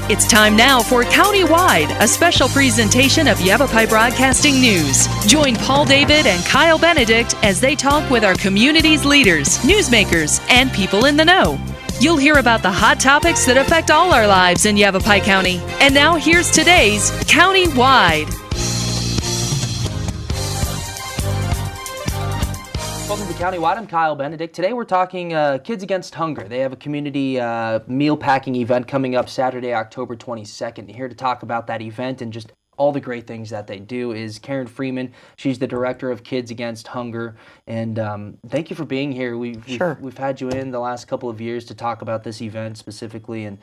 It's time now for Countywide, a special presentation of Yavapai Broadcasting News. Join Paul David and Kyle Benedict as they talk with our community's leaders, newsmakers, and people in the know. You'll hear about the hot topics that affect all our lives in Yavapai County. And now here's today's Countywide. Welcome to Countywide. I'm Kyle Benedict. Today we're talking Kids Against Hunger. They have a community meal packing event coming up Saturday, October 22nd. Here to talk about that event and just all the great things that they do is Karen Freeman. She's the director of Kids Against Hunger. And thank you for being here. We've had you in the last couple of years to talk about this event specifically and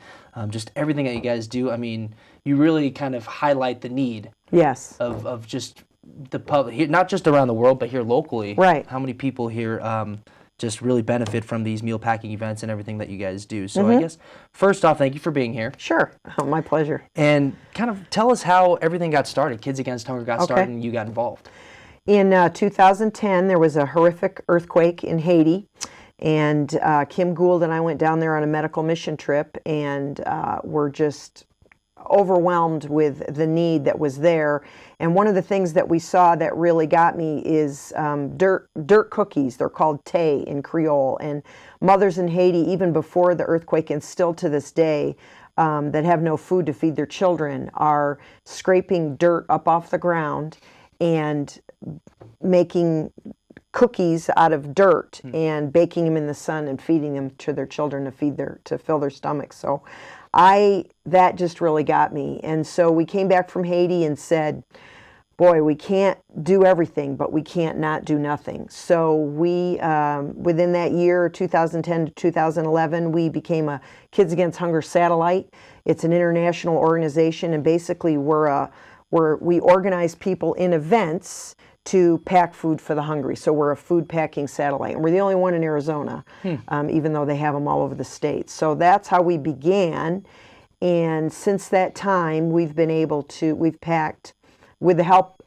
just everything that you guys do. I mean, you really kind of highlight the need of just the public, here, not just around the world, but here locally. Right. How many people here just really benefit from these meal packing events and everything that you guys do. So I guess, first off, thank you for being here. Sure. My pleasure. And kind of tell us how everything got started. Kids Against Hunger got started and you got involved. In 2010, there was a horrific earthquake in Haiti. And Kim Gould and I went down there on a medical mission trip and were just overwhelmed with the need that was there. And one of the things that we saw that really got me is dirt cookies. They're called tay in Creole. And mothers in Haiti, even before the earthquake and still to this day, that have no food to feed their children, are scraping dirt up off the ground and making cookies out of dirt and baking them in the sun and feeding them to their children to fill their stomachs. So that just really got me. And so we came back from Haiti and said, boy, we can't do everything, but we can't not do nothing. So we, within that year, 2010 to 2011, we became a Kids Against Hunger satellite. It's an international organization, and basically we organize people in events to pack food for the hungry. So we're a food packing satellite. And we're the only one in Arizona, even though they have them all over the state. So that's how we began. And since that time, we've packed, with the help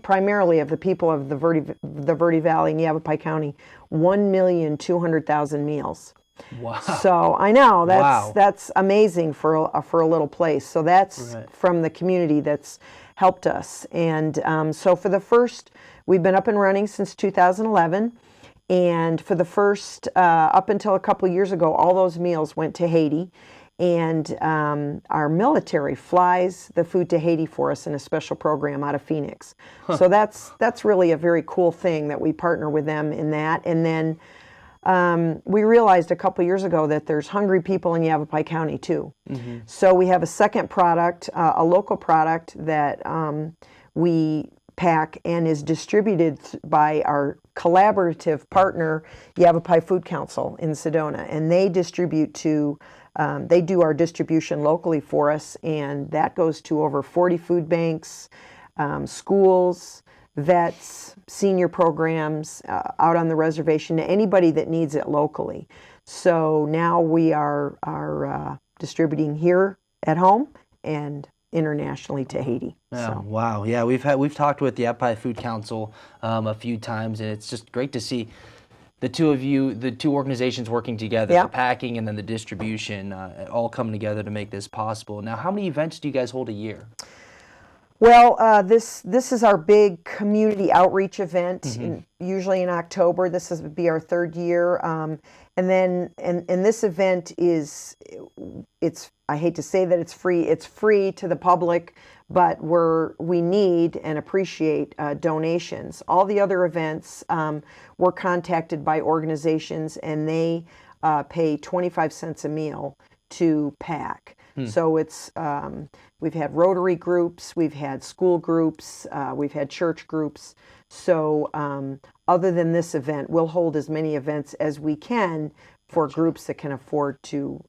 primarily of the people of the Verde Valley in Yavapai County, 1,200,000 meals. Wow. So I know that's amazing for a little place. So that's from the community that's helped us. And so we've been up and running since 2011. And for the first, up until a couple of years ago, all those meals went to Haiti. And our military flies the food to Haiti for us in a special program out of Phoenix. So that's really a very cool thing that we partner with them in that. And then we realized a couple years ago that there's hungry people in Yavapai County too. So we have a second product, a local product that we pack and is distributed by our collaborative partner, Yavapai Food Council in Sedona. And they distribute they do our distribution locally for us, and that goes to over 40 food banks, schools, vets, senior programs out on the reservation, to anybody that needs it locally. So now we are distributing here at home and internationally to Haiti. Oh, wow. Yeah, we've talked with the Yavapai Food Council a few times, and it's just great to see the two organizations working together, the packing and then the distribution, all coming together to make this possible. Now, how many events do you guys hold a year? Well, this is our big community outreach event, usually in October. This would be our third year. And this event I hate to say that it's free. It's free to the public, but we need and appreciate donations. All the other events, we're contacted by organizations, and they pay 25 cents a meal to pack. So it's we've had Rotary groups, we've had school groups, we've had church groups. So other than this event, we'll hold as many events as we can for groups that can afford to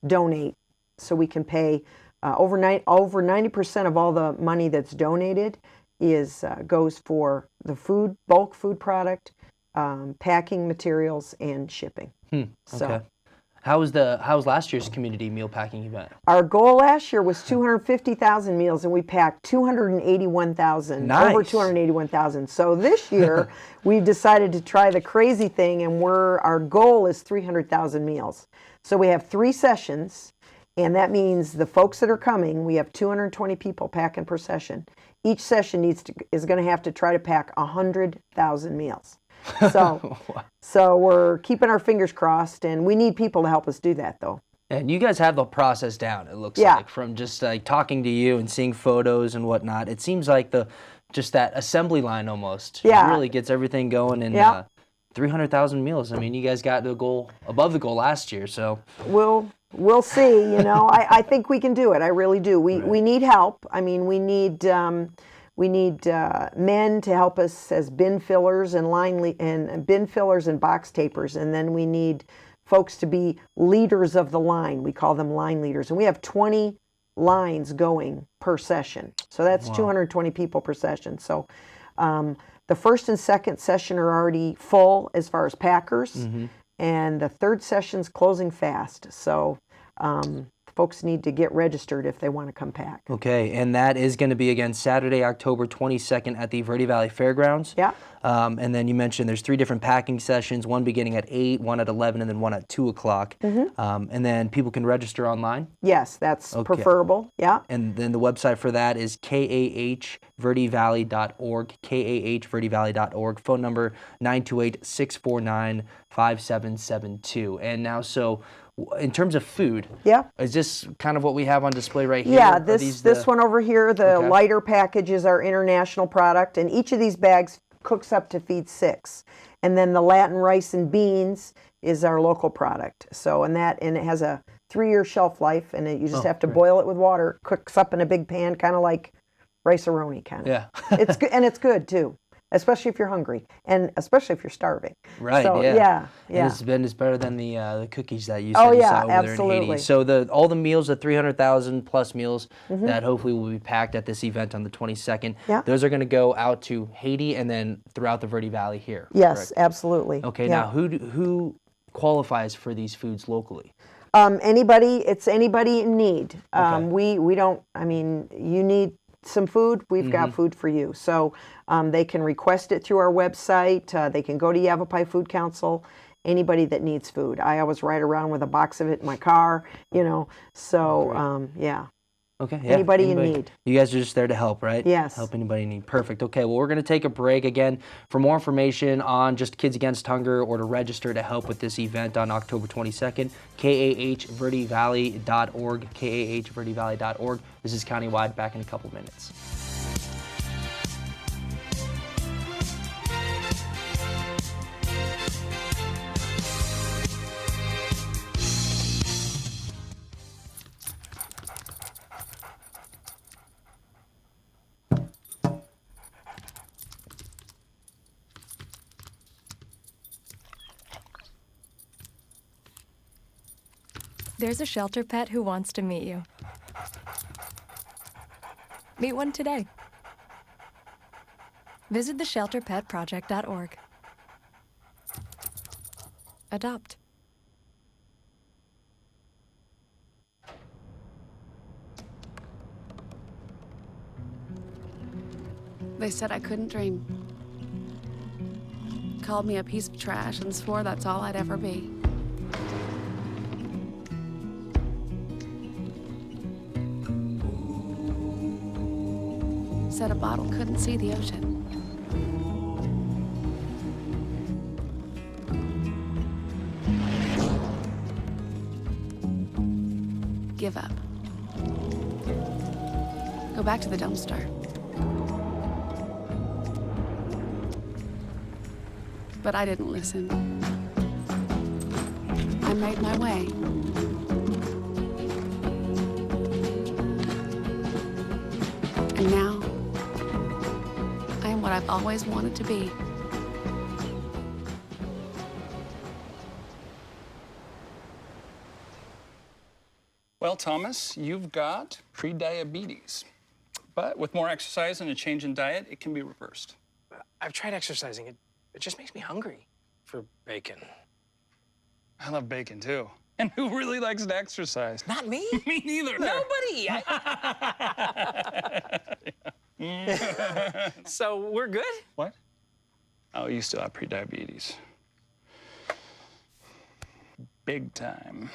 donate. So we can pay over 90% of all the money that's donated goes for the bulk food product, packing materials, and shipping. Okay. How was last year's community meal packing event? Our goal last year was 250,000 meals, and we packed 281,000. Nice. Over 281,000. So this year we've decided to try the crazy thing, and our goal is 300,000 meals. So we have 3 sessions, And that means the folks that are coming, we have 220 people packing per session. Each session is going to have to try to pack 100,000 meals. So we're keeping our fingers crossed, and we need people to help us do that, though. And you guys have the process down, it looks like, from just like talking to you and seeing photos and whatnot. It seems like just that assembly line almost really gets everything going. And 300,000 meals. I mean, you guys got the goal, above the goal last year, so. We'll see, you know. I think we can do it. I really do. We need help. I mean, we need men to help us as bin fillers and bin fillers and box tapers, and then we need folks to be leaders of the line. We call them line leaders, and we have 20 lines going per session. So that's 220 people per session. So the first and second session are already full as far as packers, and the third session's closing fast. So folks need to get registered if they want to come pack. Okay, and that is going to be, again, Saturday, October 22nd at the Verde Valley Fairgrounds. Yeah. And then you mentioned there's 3 different packing sessions, one beginning at 8, one at 11, and then one at 2 o'clock. And then people can register online? Yes, that's preferable, yeah. And then the website for that is kahverdevalley.org, kahverdevalley.org, phone number 928-649-5772. And now, so in terms of food, is this kind of what we have on display right here? Yeah, this one over here, the lighter package, is our international product, and each of these bags cooks up to feed 6. And then the Latin rice and beans is our local product. So, and it has a 3-year shelf life, and you just have to boil it with water. It cooks up in a big pan, kind of like rice-a-roni kind of. Yeah. It's good, and it's good too. Especially if you're hungry, and especially if you're starving. Right. So, yeah. And it's better than the cookies that you said you saw over absolutely. there in Haiti. So all the meals, the 300,000 plus meals that hopefully will be packed at this event on the 22nd. Those are going to go out to Haiti and then throughout the Verde Valley here. Yes, correct? Absolutely. Okay. Now, who qualifies for these foods locally? Anybody. It's anybody in need. We don't. I mean, you need some food, we've got food for you. So they can request it through our website. They can go to Yavapai Food Council. Anybody that needs food. I always ride around with a box of it in my car, you know. So, Okay. Yeah. Anybody in need. You guys are just there to help, right? Yes. Help anybody in need. Perfect. Okay. Well, we're going to take a break again. For more information on just Kids Against Hunger or to register to help with this event on October 22nd, kahverdevalley.org, kahverdevalley.org. This is Countywide. Back in a couple minutes. There's a shelter pet who wants to meet you. Meet one today. Visit theshelterpetproject.org. Adopt. They said I couldn't dream. Called me a piece of trash and swore that's all I'd ever be. Said a bottle couldn't see the ocean. Give up. Go back to the dumpster. But I didn't listen. I made my way. And now, I am what I've always wanted to be. Well, Thomas, you've got pre-diabetes. But with more exercise and a change in diet, it can be reversed. I've tried exercising. It just makes me hungry for bacon. I love bacon, too. And who really likes to exercise? Not me. Me neither. Nobody. So we're good? What? Oh, you still have pre-diabetes. Big time.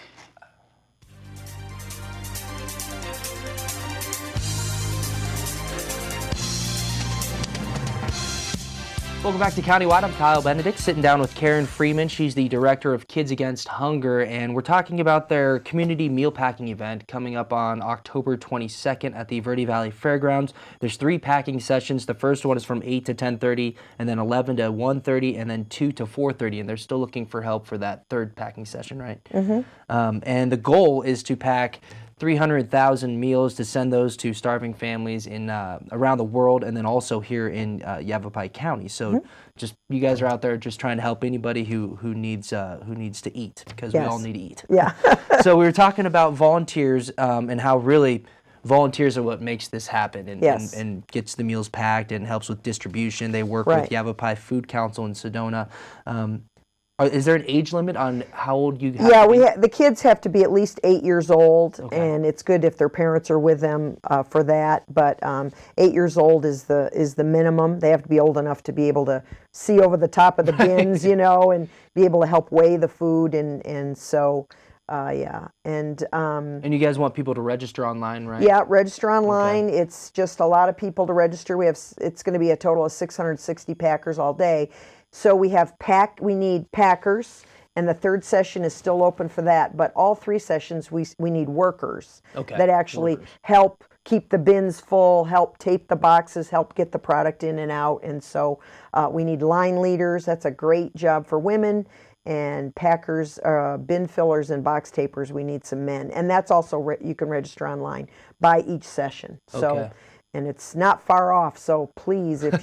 Welcome back to Countywide. I'm Kyle Benedict, sitting down with Karen Freeman. She's the director of Kids Against Hunger, and we're talking about their community meal packing event coming up on October 22nd at the Verde Valley Fairgrounds. There's 3 packing sessions. The first one is from 8 to 10:30, and then 11 to 1:30, and then 2 to 4:30, and they're still looking for help for that third packing session, right? Mm-hmm. And the goal is to pack 300,000 meals to send those to starving families in around the world, and then also here in Yavapai County. So just you guys are out there just trying to help anybody who needs to eat, because we all need to eat. Yeah. So we were talking about volunteers and how really volunteers are what makes this happen and gets the meals packed and helps with distribution. They work with Yavapai Food Council in Sedona. Is there an age limit on how old you have to be? The kids have to be at least 8 years old, and it's good if their parents are with them for that. But 8 years old is the minimum. They have to be old enough to be able to see over the top of the bins, you know, and be able to help weigh the food, and so. And you guys want people to register online, right? Yeah, register online. It's just a lot of people to register. It's going to be a total of 660 packers all day. So we need packers, and the third session is still open for that. But all 3 sessions, we need workers that actually help keep the bins full, help tape the boxes, help get the product in and out. And so we need line leaders. That's a great job for women. And packers, bin fillers, and box tapers, we need some men. And that's also, you can register online by each session. So. And it's not far off, so please, if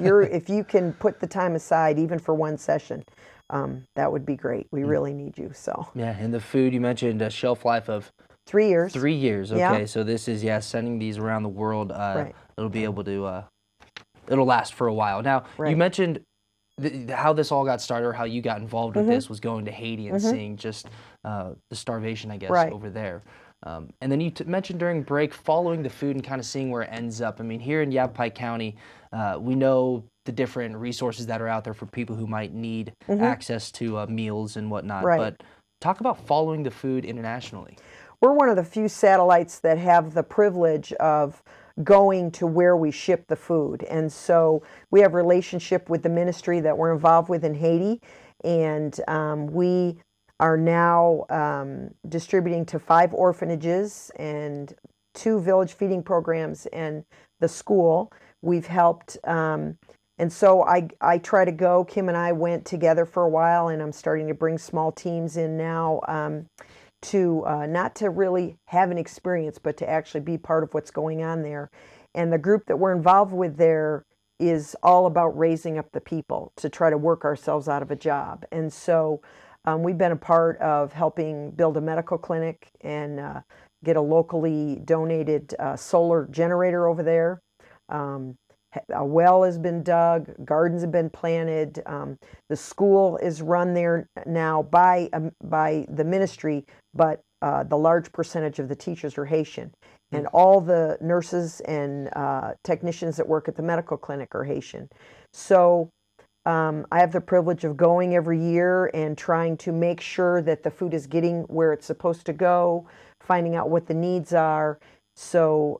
you can put the time aside, even for one session, that would be great. We really need you. So yeah, and the food, you mentioned a shelf life of 3 years. 3 years. Okay, so this is sending these around the world. It'll be able to it'll last for a while. Now you mentioned how this all got started, or how you got involved with this, was going to Haiti and seeing just the starvation, I guess, over there. And then you mentioned during break following the food and kind of seeing where it ends up. I mean, here in Yavapai County, we know the different resources that are out there for people who might need access to meals and whatnot. But talk about following the food internationally. We're one of the few satellites that have the privilege of going to where we ship the food. And so we have a relationship with the ministry that we're involved with in Haiti, and we are now distributing to 5 orphanages and 2 village feeding programs and the school. We've helped, and so I try to go. Kim and I went together for a while, and I'm starting to bring small teams in now to not to really have an experience, but to actually be part of what's going on there. And the group that we're involved with there is all about raising up the people to try to work ourselves out of a job. And so we've been a part of helping build a medical clinic and get a locally donated solar generator over there. A well has been dug, gardens have been planted. The school is run there now by the ministry, but the large percentage of the teachers are Haitian. And all the nurses and technicians that work at the medical clinic are Haitian. So I have the privilege of going every year and trying to make sure that the food is getting where it's supposed to go, finding out what the needs are, so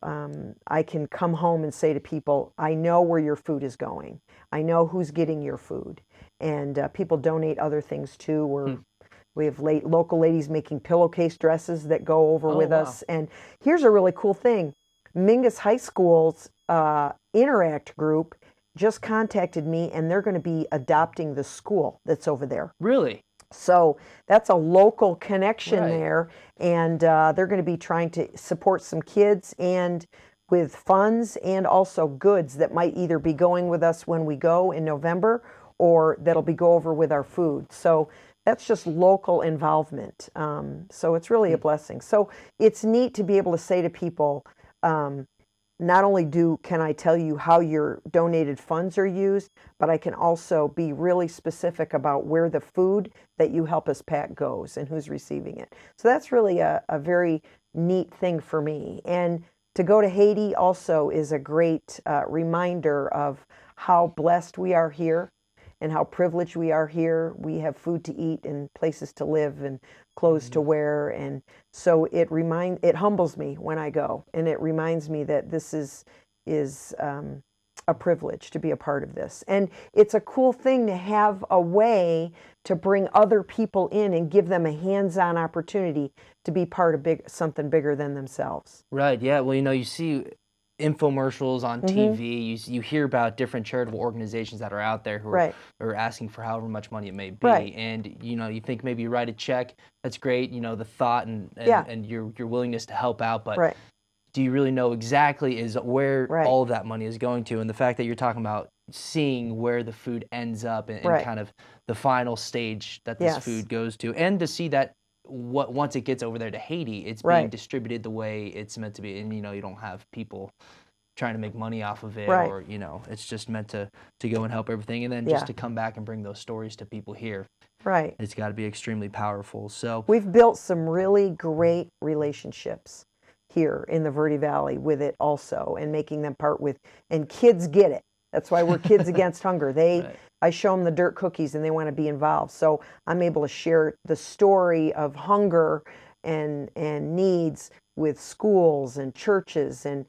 I can come home and say to people, I know where your food is going. I know who's getting your food. And people donate other things too. We have local ladies making pillowcase dresses that go over with us. And here's a really cool thing. Mingus High School's Interact group just contacted me, and they're going to be adopting the school that's over there. Really? So that's a local connection there, and they're going to be trying to support some kids and with funds and also goods that might either be going with us when we go in November, or that'll be go over with our food. So that's just local involvement. So it's really a blessing. So it's neat to be able to say to people, not only can I tell you how your donated funds are used, but I can also be really specific about where the food that you help us pack goes and who's receiving it. So that's really a very neat thing for me. And to go to Haiti also is a great reminder of how blessed we are here and how privileged we are here. We have food to eat and places to live and clothes to wear, and so it humbles me when I go, and it reminds me that this is a privilege to be a part of this. And it's a cool thing to have a way to bring other people in and give them a hands-on opportunity to be part of something bigger than themselves. Right, yeah. Well, you see infomercials on TV. You hear about different charitable organizations that are out there who are asking for however much money it may be. And, you think maybe you write a check. That's great, the thought and your willingness to help out. But do you really know exactly is where all of that money is going to? And the fact that you're talking about seeing where the food ends up and kind of the final stage that this food goes to, and to see that once it gets over there to Haiti, it's being distributed the way it's meant to be, and you don't have people trying to make money off of it, or it's just meant to go and help everything, and then just to come back and bring those stories to people here. It's got to be extremely powerful. So we've built some really great relationships here in the Verde Valley with it also, and making them part with, and kids get it. That's why we're Kids Against Hunger. I show them the dirt cookies and they want to be involved. So I'm able to share the story of hunger and needs with schools and churches and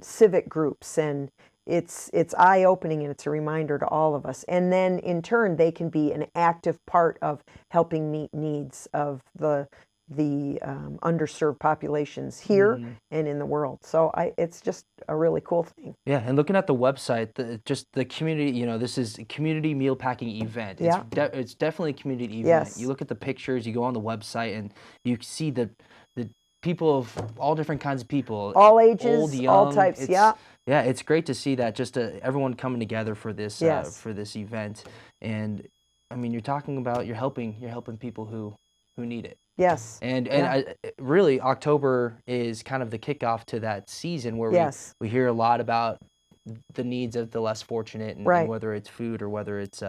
civic groups, and it's eye-opening, and it's a reminder to all of us. And then in turn, they can be an active part of helping meet needs of the underserved populations here and in the world. So it's just a really cool thing. Yeah, and looking at the website, the community, this is a community meal packing event. It's definitely a community event. You look at the pictures, you go on the website, and you see the people of all different kinds of people. All ages, old, young, all types, Yeah, it's great to see that, just everyone coming together for this event. And I mean, you're helping people who need it. Yes. And really, October is kind of the kickoff to that season where we hear a lot about the needs of the less fortunate, and whether it's food or whether it's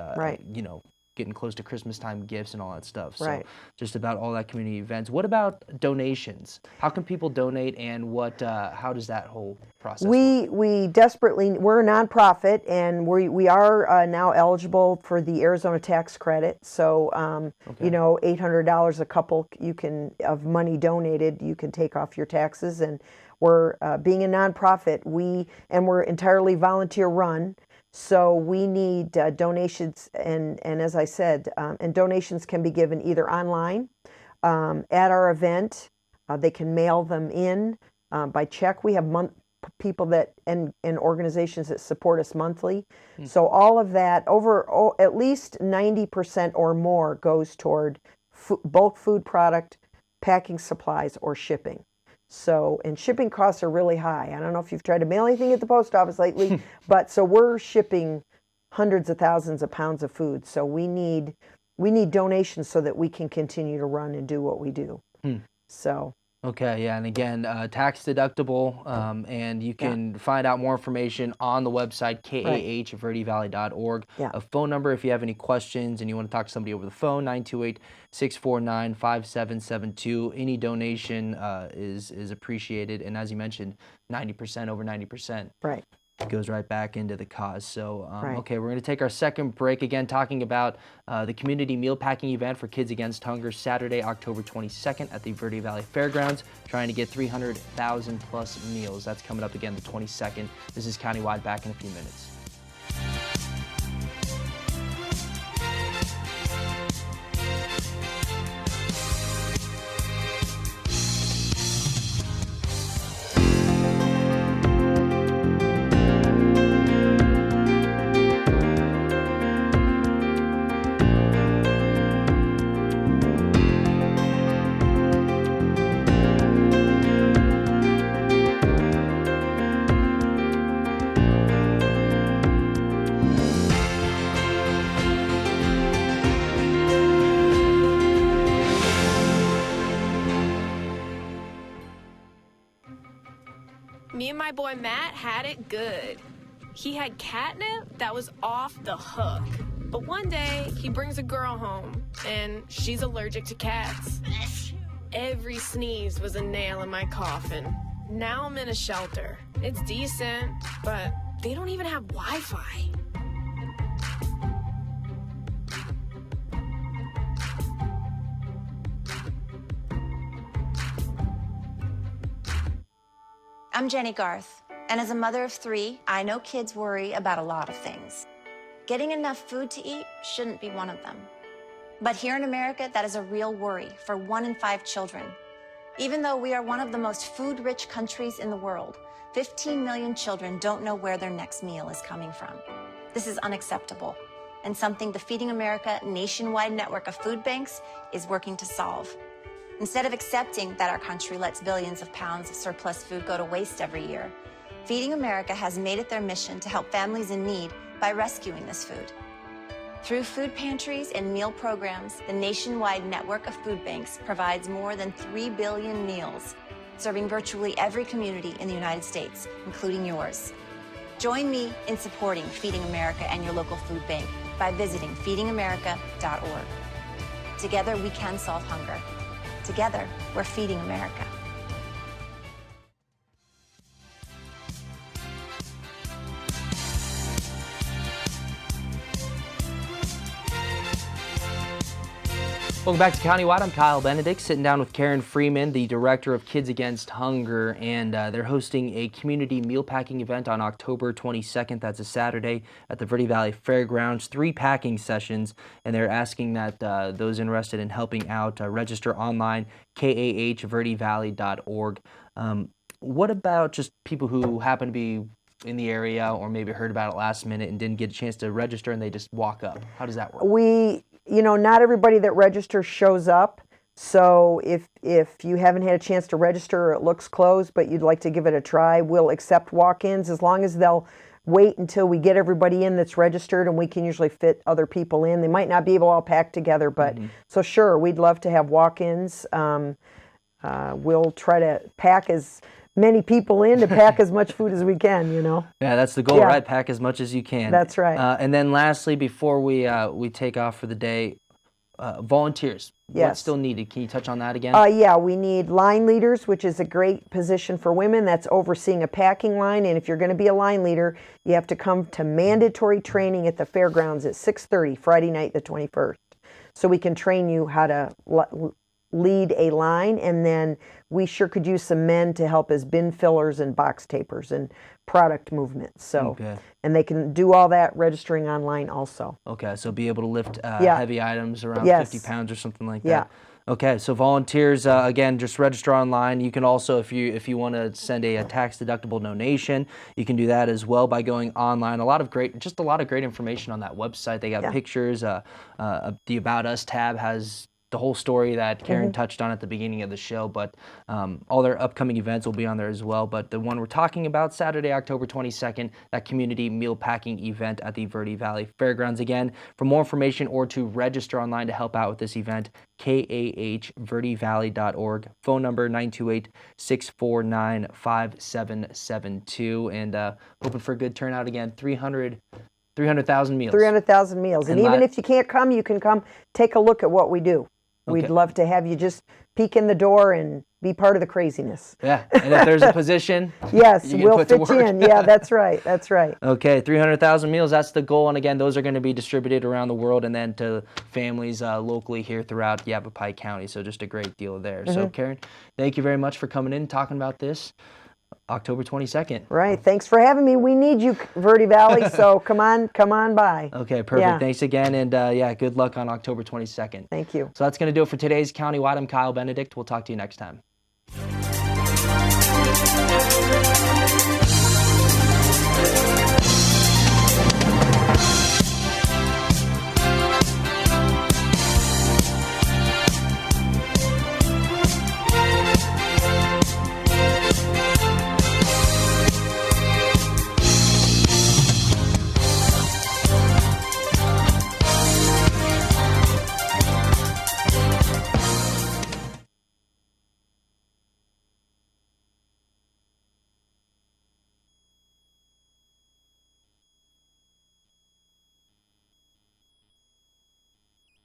getting close to Christmas time gifts and all that stuff. So just about all that community events. What about donations? How can people donate, and how does that whole process work? We're a nonprofit, and we are now eligible for the Arizona tax credit. So $800 a couple of money donated you can take off your taxes. And we're being a nonprofit, we're entirely volunteer run. So we need donations, and as I said, and donations can be given either online at our event. They can mail them in by check. We have people and organizations that support us monthly. So all of that, at least 90% or more, goes toward bulk food product, packing supplies, or shipping. So, and shipping costs are really high. I don't know if you've tried to mail anything at the post office lately, but so we're shipping hundreds of thousands of pounds of food. So we need donations so that we can continue to run and do what we do. So. Okay, yeah, and again, tax deductible, and you can find out more information on the website, kah@verdevalley.org. A phone number if you have any questions and you want to talk to somebody over the phone, 928-649-5772. Any donation is appreciated, and as you mentioned, 90%, over 90%. Goes right back into the cause. So, okay, we're going to take our second break, again talking about the community meal packing event for Kids Against Hunger, Saturday, October 22nd at the Verde Valley Fairgrounds, trying to get 300,000 plus meals. That's coming up again the 22nd. This is Countywide, back in a few minutes. Me and my boy Matt had it good. He had catnip that was off the hook. But one day, he brings a girl home, and she's allergic to cats. Every sneeze was a nail in my coffin. Now I'm in a shelter. It's decent, but they don't even have Wi-Fi. I'm Jenny Garth. And as a mother of 3, I know kids worry about a lot of things. Getting enough food to eat shouldn't be one of them. But here in America, that is a real worry for 1 in 5 children. Even though we are one of the most food-rich countries in the world, 15 million children don't know where their next meal is coming from. This is unacceptable, and something the Feeding America nationwide network of food banks is working to solve. Instead of accepting that our country lets billions of pounds of surplus food go to waste every year, Feeding America has made it their mission to help families in need by rescuing this food. Through food pantries and meal programs, the nationwide network of food banks provides more than 3 billion meals, serving virtually every community in the United States, including yours. Join me in supporting Feeding America and your local food bank by visiting feedingamerica.org. Together, we can solve hunger. Together, we're Feeding America. Welcome back to Countywide. I'm Kyle Benedict, sitting down with Karen Freeman, the director of Kids Against Hunger, and they're hosting a community meal packing event on October 22nd. That's a Saturday at the Verde Valley Fairgrounds. 3 packing sessions, and they're asking that those interested in helping out register online, kahverdevalley.org. What about just people who happen to be in the area or maybe heard about it last minute and didn't get a chance to register and they just walk up? How does that work? Not everybody that registers shows up. So if you haven't had a chance to register or it looks closed, but you'd like to give it a try, we'll accept walk-ins as long as they'll wait until we get everybody in that's registered, and we can usually fit other people in. They might not be able to all pack together, but so sure, we'd love to have walk-ins. We'll try to pack as many people in to pack as much food as we can, Yeah, that's the goal, right? Pack as much as you can. That's right. And then lastly, before we take off for the day, volunteers. Yes. What's still needed? Can you touch on that again? We need line leaders, which is a great position for women. That's overseeing a packing line. And if you're going to be a line leader, you have to come to mandatory training at the fairgrounds at 6:30, Friday night, the 21st. So we can train you how to lead a line, and then we sure could use some men to help as bin fillers and box tapers and product movements. So, and they can do all that registering online also. Okay, so be able to lift heavy items around 50 pounds or something like that. Yeah. Okay, so volunteers, again, just register online. You can also, if you want to send a tax-deductible donation, you can do that as well by going online. A lot of great information on that website. They got pictures. The About Us tab has the whole story that Karen touched on at the beginning of the show, but all their upcoming events will be on there as well. But the one we're talking about, Saturday, October 22nd, that community meal packing event at the Verde Valley Fairgrounds. Again, for more information or to register online to help out with this event, kahverdevalley.org, phone number 928-649-5772, and hoping for a good turnout again. 300,000 meals. 300,000 meals. And even if you can't come, you can come take a look at what we do. We'd love to have you just peek in the door and be part of the craziness. Yeah, and if there's a position, yes, we'll fit in. Yeah, that's right. That's right. Okay, 300,000 meals, that's the goal. And again, those are going to be distributed around the world and then to families locally here throughout Yavapai County. So just a great deal there. So Karen, thank you very much for coming in and talking about this. October 22nd. Right. Thanks for having me. We need you, Verde Valley, so come on by. Okay, perfect. Yeah. Thanks again, and good luck on October 22nd. Thank you. So that's going to do it for today's Countywide. I'm Kyle Benedict. We'll talk to you next time.